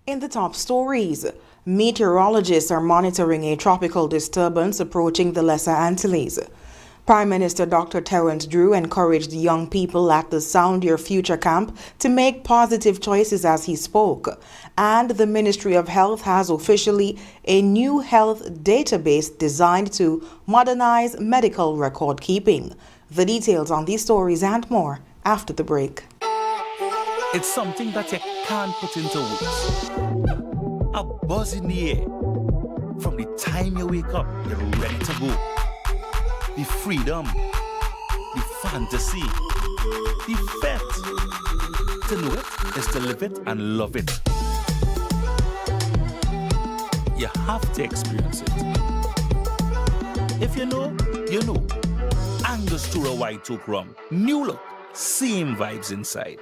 In the top stories, meteorologists are monitoring a tropical disturbance approaching the Lesser Antilles. Prime Minister Dr. Terence Drew encouraged young people at the Sound Your Future camp to make positive choices as he spoke. And the Ministry of Health has officially a new health database designed to modernize medical record keeping. The details on these stories and more after the break. It's something that you can't put into words. A buzz in the air. From the time you wake up, you're ready to go. The freedom, the fantasy, the fete. To know it is to live it and love it. You have to experience it. If you know, you know. Angostura White Oak Rum. New look, same vibes inside.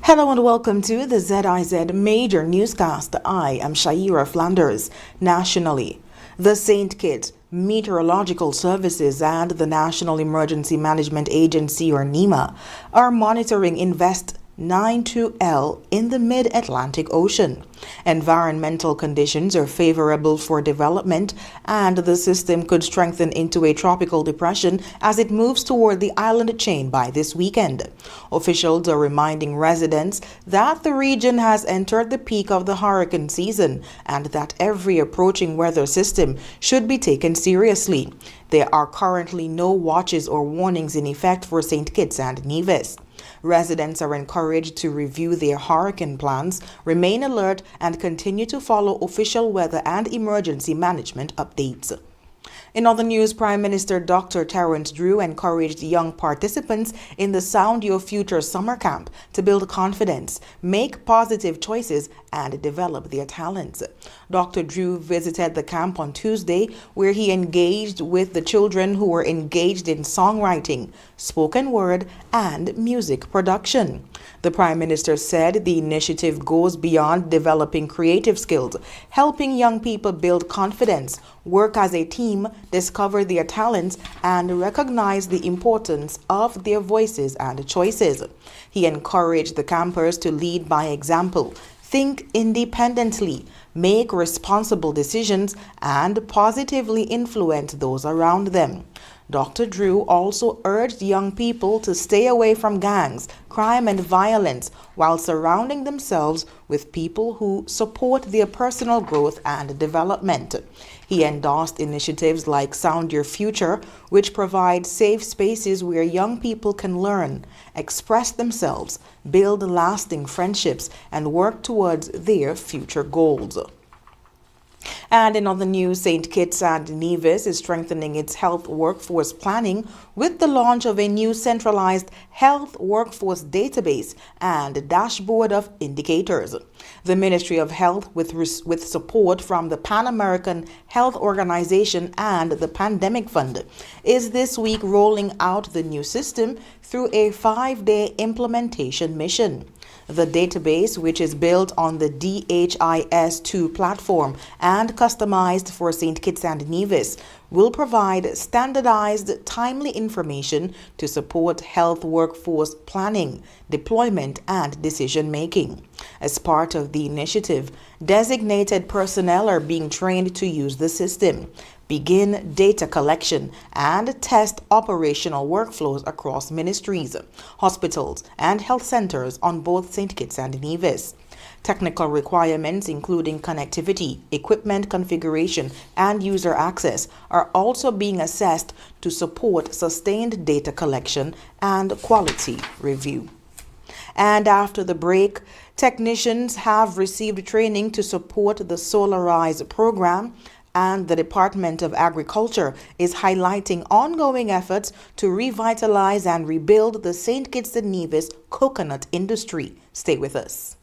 Hello and welcome to the ZIZ Major Newscast. I am Shaira Flanders. Nationally, the St. Kitts Meteorological Services and the National Emergency Management Agency, or NEMA, are monitoring Invest 92L in the mid-Atlantic Ocean. Environmental conditions are favorable for development, and the system could strengthen into a tropical depression as it moves toward the island chain by this weekend. Officials are reminding residents that the region has entered the peak of the hurricane season and that every approaching weather system should be taken seriously. There are currently no watches or warnings in effect for St. Kitts and Nevis. Residents are encouraged to review their hurricane plans, remain alert, and continue to follow official weather and emergency management updates. In other news, Prime Minister Dr. Terence Drew encouraged young participants in the Sound Your Future summer camp to build confidence, make positive choices, and develop their talents. Dr. Drew visited the camp on Tuesday, where he engaged with the children who were engaged in songwriting, spoken word, and music production. The Prime Minister said the initiative goes beyond developing creative skills, helping young people build confidence, work as a team, discover their talents, and recognize the importance of their voices and choices. He encouraged the campers to lead by example, think independently, make responsible decisions, and positively influence those around them. Dr. Drew also urged young people to stay away from gangs, crime, and violence while surrounding themselves with people who support their personal growth and development. He endorsed initiatives like Sound Your Future, which provide safe spaces where young people can learn, express themselves, build lasting friendships, and work towards their future goals. And in other news, St. Kitts and Nevis is strengthening its health workforce planning with the launch of a new centralized health workforce database and dashboard of indicators. The Ministry of Health, with support from the Pan American Health Organization and the Pandemic Fund, is this week rolling out the new system through a 5-day implementation mission. The database, which is built on the DHIS2 platform and customized for St. Kitts and Nevis, will provide standardized, timely information to support health workforce planning, deployment, and decision-making. As part of the initiative, designated personnel are being trained to use the system, begin data collection, and test operational workflows across ministries, hospitals, and health centers on both St. Kitts and Nevis. Technical requirements, including connectivity, equipment configuration, and user access, are also being assessed to support sustained data collection and quality review. And after the break, technicians have received training to support the Solarize program, and the Department of Agriculture is highlighting ongoing efforts to revitalize and rebuild the St. Kitts and Nevis coconut industry. Stay with us.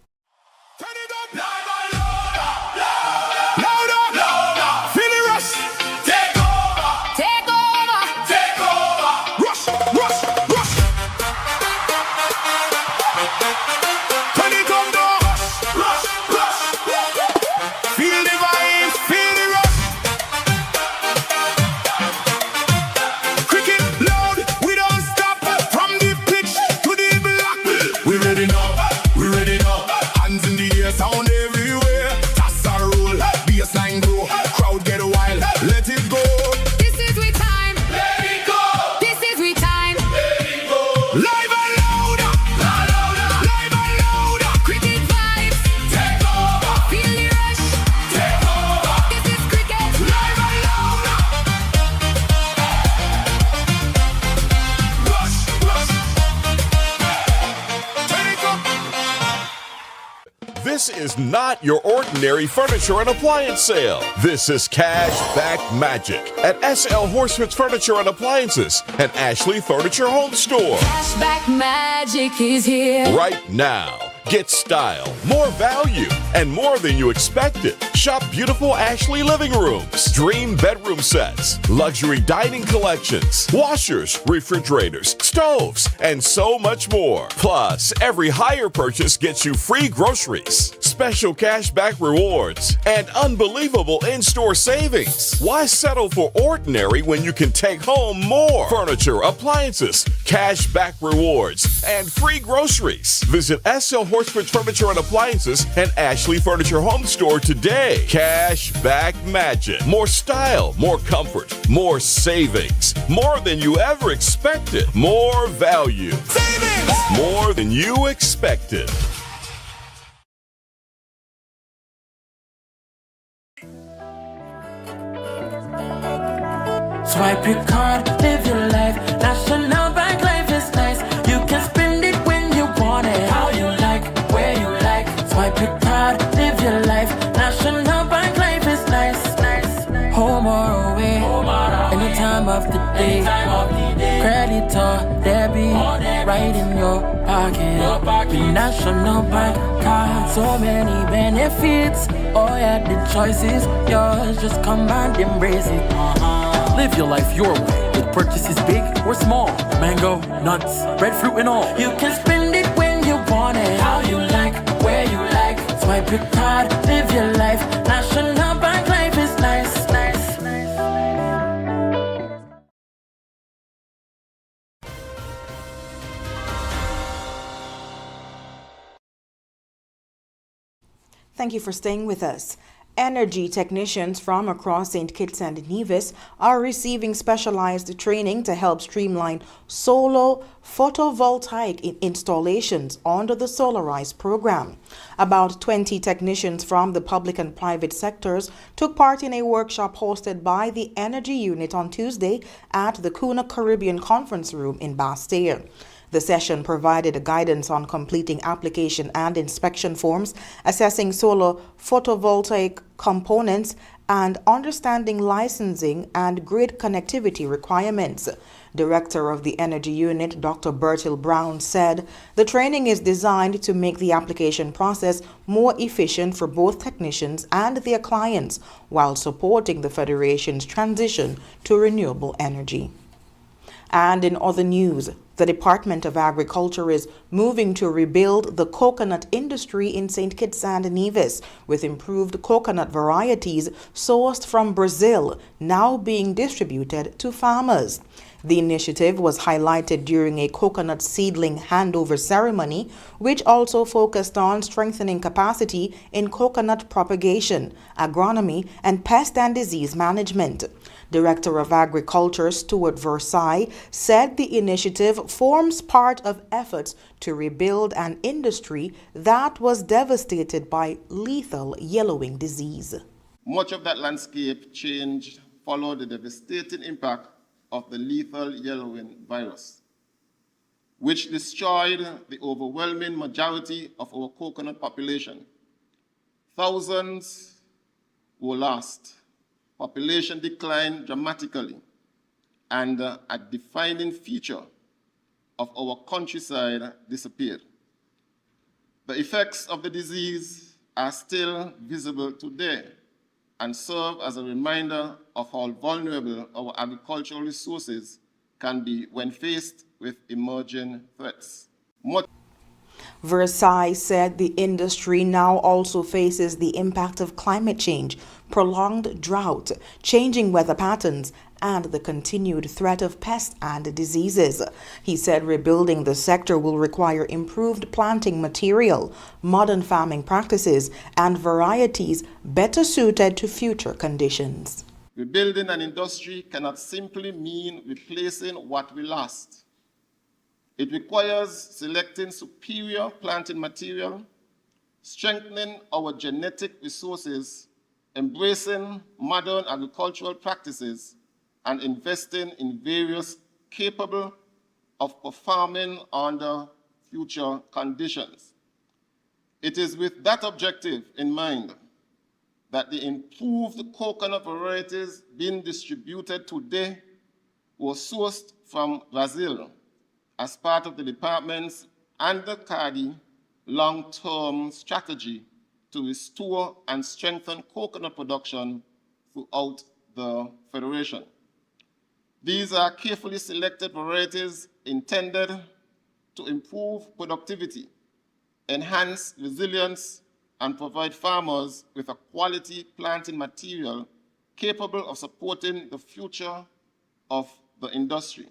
This is not your ordinary furniture and appliance sale. This is cash back magic at SL Horsford's Furniture and Appliances and Ashley Furniture Home Store. Cash back magic is here. Right now. Get style, more value, and more than you expected. Shop beautiful Ashley living rooms, dream bedroom sets, luxury dining collections, washers, refrigerators, stoves, and so much more. Plus, every hire purchase gets you free groceries, special cashback rewards, and unbelievable in-store savings. Why settle for ordinary when you can take home more? Furniture, appliances, cashback rewards, and free groceries. Visit SL Horsford's Furniture and Appliances and Ashley Furniture Home Store today. Cash back magic. More style, more comfort, more savings. More than you ever expected. More value. Savings! More than you expected. Swipe your card, live your life. National Bank life is nice. You can spend it when you want it, how you like, where you like. Swipe your card, live your life. National Bank life is nice. Home or away, any time of the day. Credit or debit, right in your pocket. With National Bank card, so many benefits. Oh yeah, the choice is yours. Just come and embrace it. Live your life your way with purchases big or small. Mango, nuts, breadfruit and all. You can spend it when you want it, how you like, where you like. Swipe your card, live your life. National Bank life is nice. Thank you for staying with us. Energy technicians from across St. Kitts and Nevis are receiving specialized training to help streamline solar photovoltaic installations under the Solarize program. About 20 technicians from the public and private sectors took part in a workshop hosted by the Energy Unit on Tuesday at the Kuna Caribbean Conference Room in Basse-Terre. The session provided guidance on completing application and inspection forms, assessing solar photovoltaic components, and understanding licensing and grid connectivity requirements. Director of the Energy Unit, Dr. Bertil Brown, said the training is designed to make the application process more efficient for both technicians and their clients, while supporting the Federation's transition to renewable energy. And in other news, The Department of Agriculture is moving to rebuild the coconut industry in St. Kitts and Nevis with improved coconut varieties sourced from Brazil now being distributed to farmers. The initiative was highlighted during a coconut seedling handover ceremony, which also focused on strengthening capacity in coconut propagation, agronomy, and pest and disease management. Director of Agriculture Stuart Versailles said the initiative forms part of efforts to rebuild an industry that was devastated by lethal yellowing disease. Much of that landscape change followed the devastating impact of the lethal yellowing virus, which destroyed the overwhelming majority of our coconut population. Thousands were lost. Population declined dramatically, and a defining feature of our countryside disappeared. The effects of the disease are still visible today and serve as a reminder of how vulnerable our agricultural resources can be when faced with emerging threats. Versailles said the industry now also faces the impact of climate change, prolonged drought, changing weather patterns, and the continued threat of pests and diseases. He said rebuilding the sector will require improved planting material, modern farming practices, and varieties better suited to future conditions. Rebuilding an industry cannot simply mean replacing what we lost. It requires selecting superior planting material, strengthening our genetic resources, embracing modern agricultural practices, and investing in various capable of performing under future conditions. It is with that objective in mind that the improved coconut varieties being distributed today were sourced from Brazil as part of the department's and the CADI long-term strategy to restore and strengthen coconut production throughout the Federation. These are carefully selected varieties intended to improve productivity, enhance resilience, and provide farmers with a quality planting material capable of supporting the future of the industry.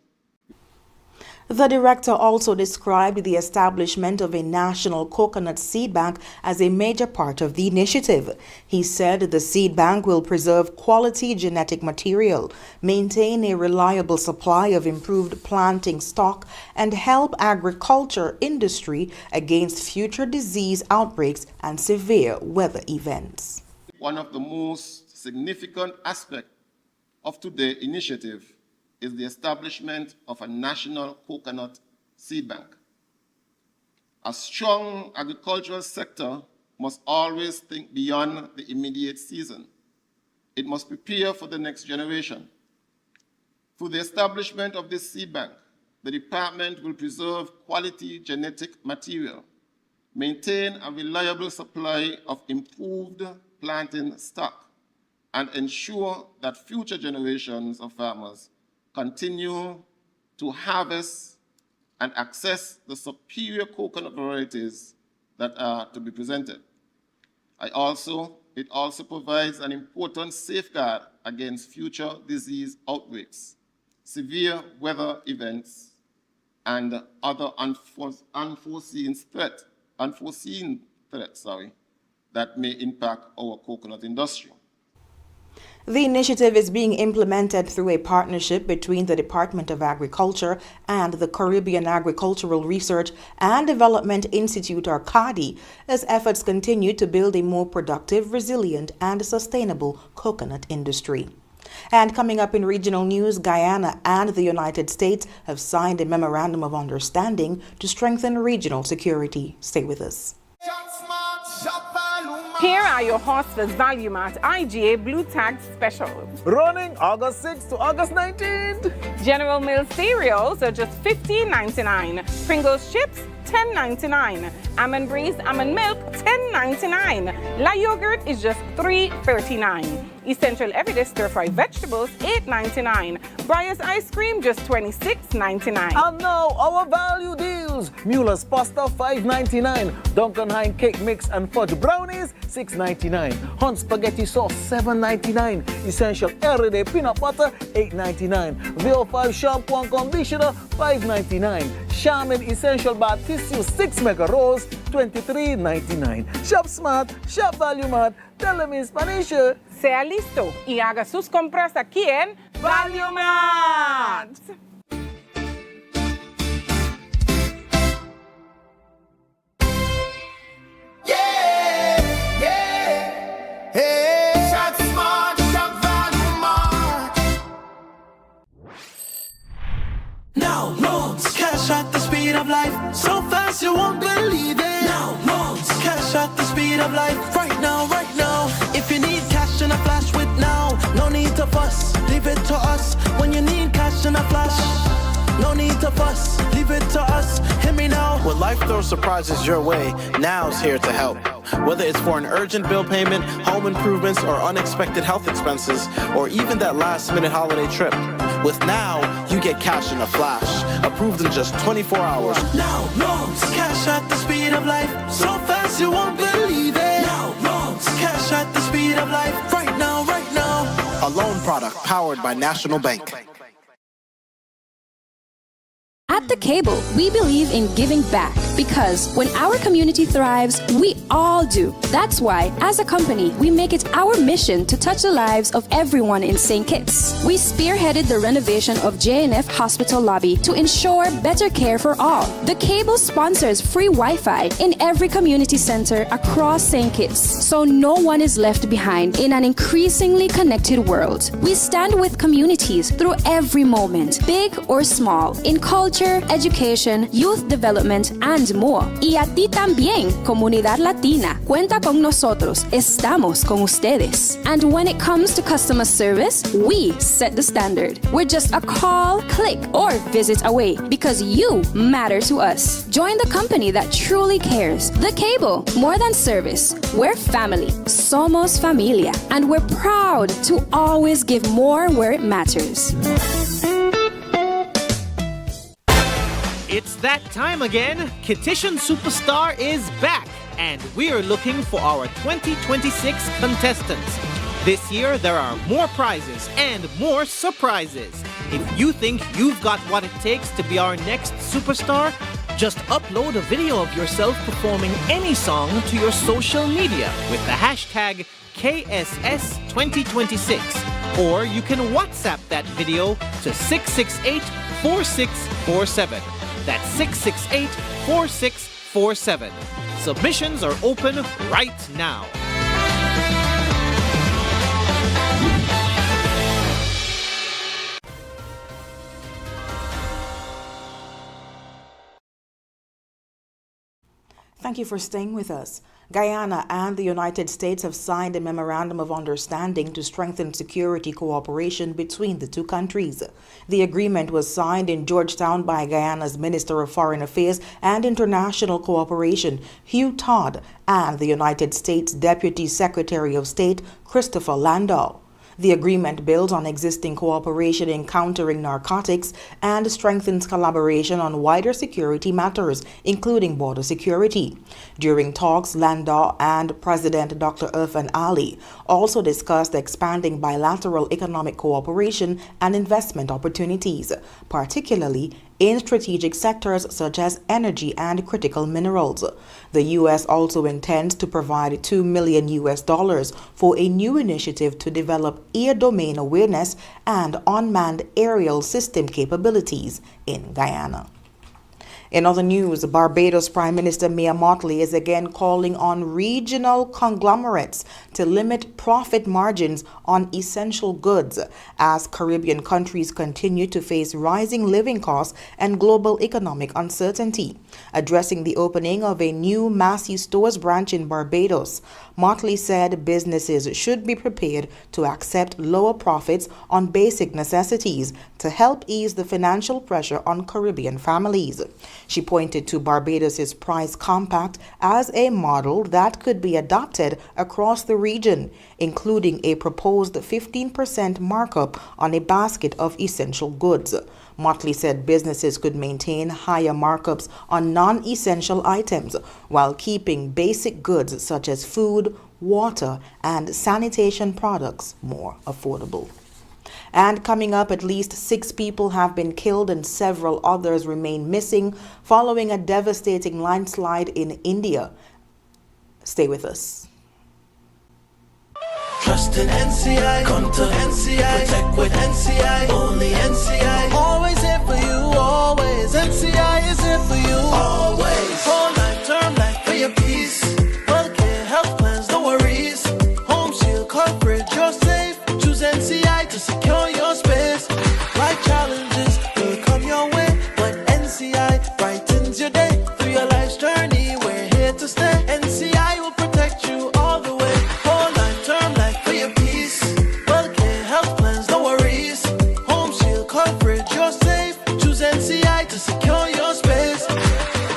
The director also described the establishment of a national coconut seed bank as a major part of the initiative. He said the seed bank will preserve quality genetic material, maintain a reliable supply of improved planting stock, and help agriculture industry against future disease outbreaks and severe weather events. One of the most significant aspects of today's initiative is the establishment of a national coconut seed bank. A strong agricultural sector must always think beyond the immediate season. It must prepare for the next generation. Through the establishment of this seed bank, the department will preserve quality genetic material, maintain a reliable supply of improved planting stock, and ensure that future generations of farmers continue to harvest and access the superior coconut varieties that are to be presented. It also provides an important safeguard against future disease outbreaks, severe weather events, and other unforeseen threats that may impact our coconut industry. The initiative is being implemented through a partnership between the Department of Agriculture and the Caribbean Agricultural Research and Development Institute, or CADI, as efforts continue to build a more productive, resilient, and sustainable coconut industry. And coming up in regional news, Guyana and the United States have signed a memorandum of understanding to strengthen regional security. Stay with us. Here are your Hosford's Value Mart IGA Blue Tag specials. Running August 6th to August 19th. General Mills cereals are just $15.99. Pringles chips, $10.99. Almond Breeze almond milk, $10.99. La yogurt is just $3.39. Essential Everyday Stir-Fry vegetables, $8.99. Breyers ice cream, just $26.99. And now our value deals. Mueller's pasta $5.99. Duncan Hine cake mix and fudge brownies $6.99. Hunt spaghetti sauce $7.99. Essential everyday peanut butter $8.99. VO5 shampoo and conditioner $5.99. Charmin essential bath tissue 6 mega rolls $23.99. Shop smart, shop value mart. Tell them in Spanish. Sea listo y haga sus compras aquí en Value Mart. Now loans, cash at the speed of life, so fast you won't believe it. Now loans, cash at the speed of life, right now, right now. If you need cash in a flash with now, no need to fuss, leave it to us. When you need cash in a flash, no need to fuss, leave it to us. Hear me now. When life throws surprises your way, now's here to help. Whether it's for an urgent bill payment, home improvements, or unexpected health expenses, or even that last-minute holiday trip. With Now, you get cash in a flash, approved in just 24 hours. Now loans, cash at the speed of life, so fast you won't believe it. Now loans, cash at the speed of life, right now, right now. A loan product powered by National Bank. At The Cable, we believe in giving back because when our community thrives, we all do. That's why, as a company, we make it our mission to touch the lives of everyone in St. Kitts. We spearheaded the renovation of JNF Hospital lobby to ensure better care for all. The Cable sponsors free Wi-Fi in every community center across St. Kitts, so no one is left behind in an increasingly connected world. We stand with communities through every moment, big or small, in culture, education, youth development, and more. Y a ti también, comunidad latina. Cuenta con nosotros. Estamos con ustedes. And when it comes to customer service, we set the standard. We're just a call, click, or visit away because you matter to us. Join the company that truly cares. The Cable. More than service. We're family. Somos familia. And we're proud to always give more where it matters. It's that time again. Kittition Superstar is back, and we are looking for our 2026 contestants. This year, there are more prizes and more surprises. If you think you've got what it takes to be our next superstar, just upload a video of yourself performing any song to your social media with the hashtag KSS2026, or you can WhatsApp that video to 668-4647. That's 668-4647. Submissions are open right now. Thank you for staying with us. Guyana and the United States have signed a memorandum of understanding to strengthen security cooperation between the two countries. The agreement was signed in Georgetown by Guyana's Minister of Foreign Affairs and International Cooperation, Hugh Todd, and the United States Deputy Secretary of State, Christopher Landau. The agreement builds on existing cooperation in countering narcotics and strengthens collaboration on wider security matters, including border security. During talks, Landau and President Dr. Irfan Ali also discussed expanding bilateral economic cooperation and investment opportunities, particularly in strategic sectors such as energy and critical minerals. The U.S. also intends to provide $2 million for a new initiative to develop air domain awareness and unmanned aerial system capabilities in Guyana. In other news, Barbados Prime Minister Mia Mottley is again calling on regional conglomerates to limit profit margins on essential goods as Caribbean countries continue to face rising living costs and global economic uncertainty. Addressing the opening of a new Massey Stores branch in Barbados, Mottley said businesses should be prepared to accept lower profits on basic necessities to help ease the financial pressure on Caribbean families. She pointed to Barbados' price compact as a model that could be adopted across the region, including a proposed 15% markup on a basket of essential goods. Motley said businesses could maintain higher markups on non-essential items while keeping basic goods such as food, water, and sanitation products more affordable. And coming up, at least 6 people have been killed and several others remain missing following a devastating landslide in India. Stay with us. Trust in NCI, come to NCI, protect with NCI, only NCI. Always here for you, always. NCI is here for you, always. Whole life, term life for your peace. Healthcare, health plans, no worries. Home shield coverage, you're safe. Choose NCI to secure your space. Life challenges will come your way, but NCI brightens your day. Through your life's journey, we're here to stay. NCI will protect you all the way. Whole life, term life for your peace. Healthcare, health plans, no worries. Home shield coverage, you're safe. Choose NCI to secure your space.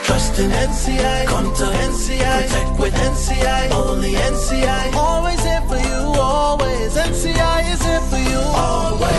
Trust in NCI, come to NCI, protect with NCI, only NCI. Always here for you, always. NCI is here for you, always.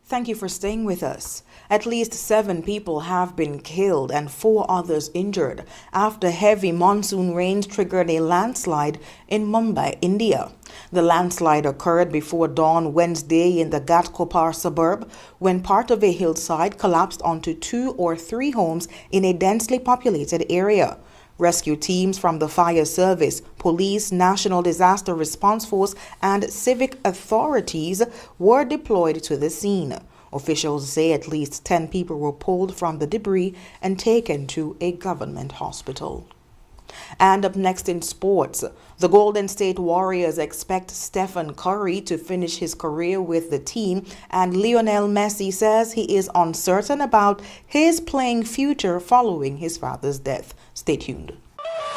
Thank you for staying with us. At least 7 people have been killed and 4 others injured after heavy monsoon rains triggered a landslide in Mumbai, India. The landslide occurred before dawn Wednesday in the Ghatkopar suburb when part of a hillside collapsed onto 2 or 3 homes in a densely populated area. Rescue teams from the fire service, police, National Disaster Response Force, and civic authorities were deployed to the scene. Officials say at least 10 people were pulled from the debris and taken to a government hospital. And up next in sports, the Golden State Warriors expect Stephen Curry to finish his career with the team, and Lionel Messi says he is uncertain about his playing future following his father's death. Stay tuned.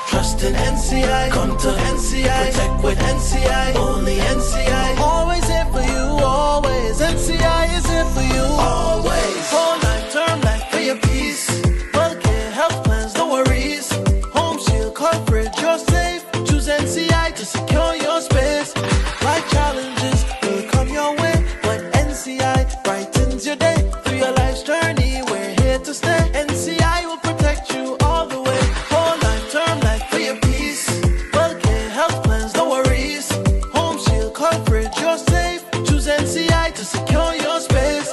Trust in NCI, come to NCI, protect with NCI, only NCI. Always here for you, always. NCI is here for you, always. Whole life, term life for your peace. Healthcare, health plans, no worries. Home shield coverage, you're safe. Choose NCI to secure your space. Life challenges will come your way, but NCI brightens your day. Through your life's journey, we're here to stay. NCI will protect you all the way. Whole life, term life for your peace. Healthcare, health plans, no worries. Home shield coverage, you're safe. Choose NCI to secure your space.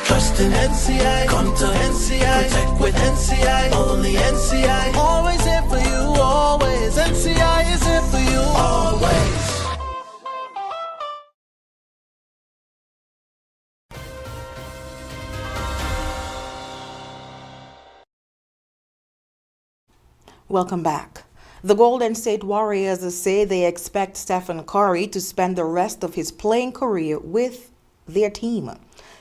Trust in NCI, come to NCI, protect with NCI, only NCI. Always here for you, always. NCI is here for you, always. Welcome back. The Golden State Warriors say they expect Stephen Curry to spend the rest of his playing career with their team.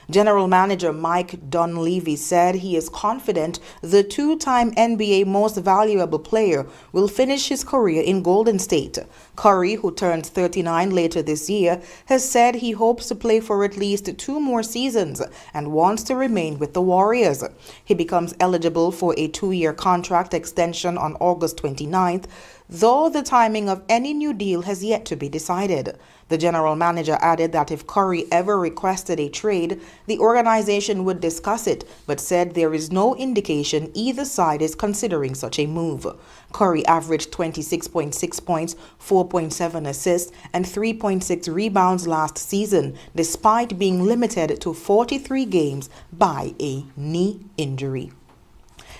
General Manager Mike Dunleavy said he is confident the 2-time NBA Most Valuable Player will finish his career in Golden State. Curry, who turns 39 later this year, has said he hopes to play for at least 2 more seasons and wants to remain with the Warriors. He becomes eligible for a 2-year contract extension on August 29th, though the timing of any new deal has yet to be decided. The general manager added that if Curry ever requested a trade, the organization would discuss it, but said there is no indication either side is considering such a move. Curry averaged 26.6 points, 4.7 assists, and 3.6 rebounds last season, despite being limited to 43 games by a knee injury.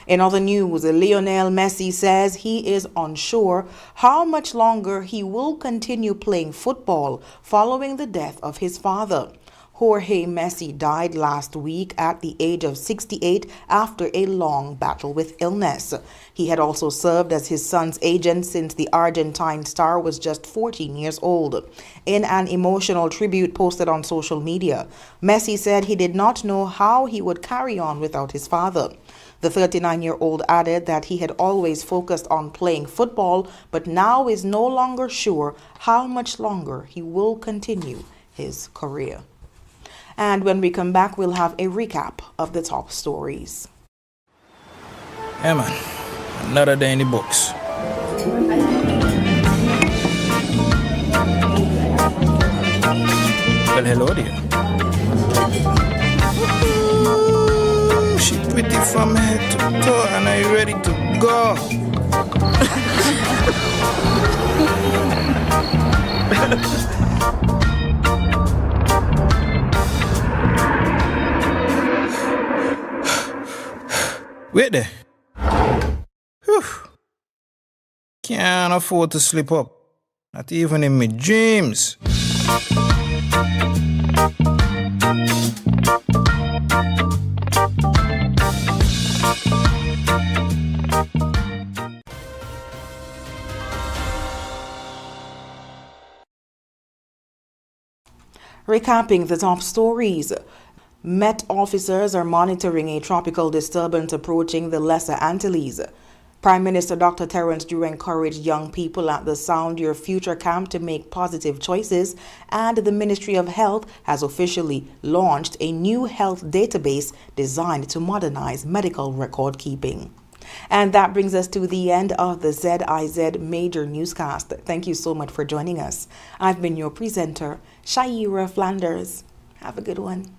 In other news, Lionel Messi says he is unsure how much longer he will continue playing football following the death of his father. Jorge Messi died last week at the age of 68 after a long battle with illness. He had also served as his son's agent since the Argentine star was just 14 years old. In an emotional tribute posted on social media, Messi said he did not know how he would carry on without his father. The 39-year-old added that he had always focused on playing football, but now is no longer sure how much longer he will continue his career. And when we come back, we'll have a recap of the top stories. Yeah, man. Another day in the books. Well, hello there. Ooh, she pretty from head to toe, and are you ready to go? Wait there. Whew. Can't afford to slip up. Not even in my dreams. Recapping the top stories. Met officers are monitoring a tropical disturbance approaching the Lesser Antilles. Prime Minister Dr. Terence Drew encouraged young people at the Sound Your Future camp to make positive choices, and the Ministry of Health has officially launched a new health database designed to modernize medical record keeping. And that brings us to the end of the ZIZ Major Newscast. Thank you so much for joining us. I've been your presenter, Shaira Flanders. Have a good one.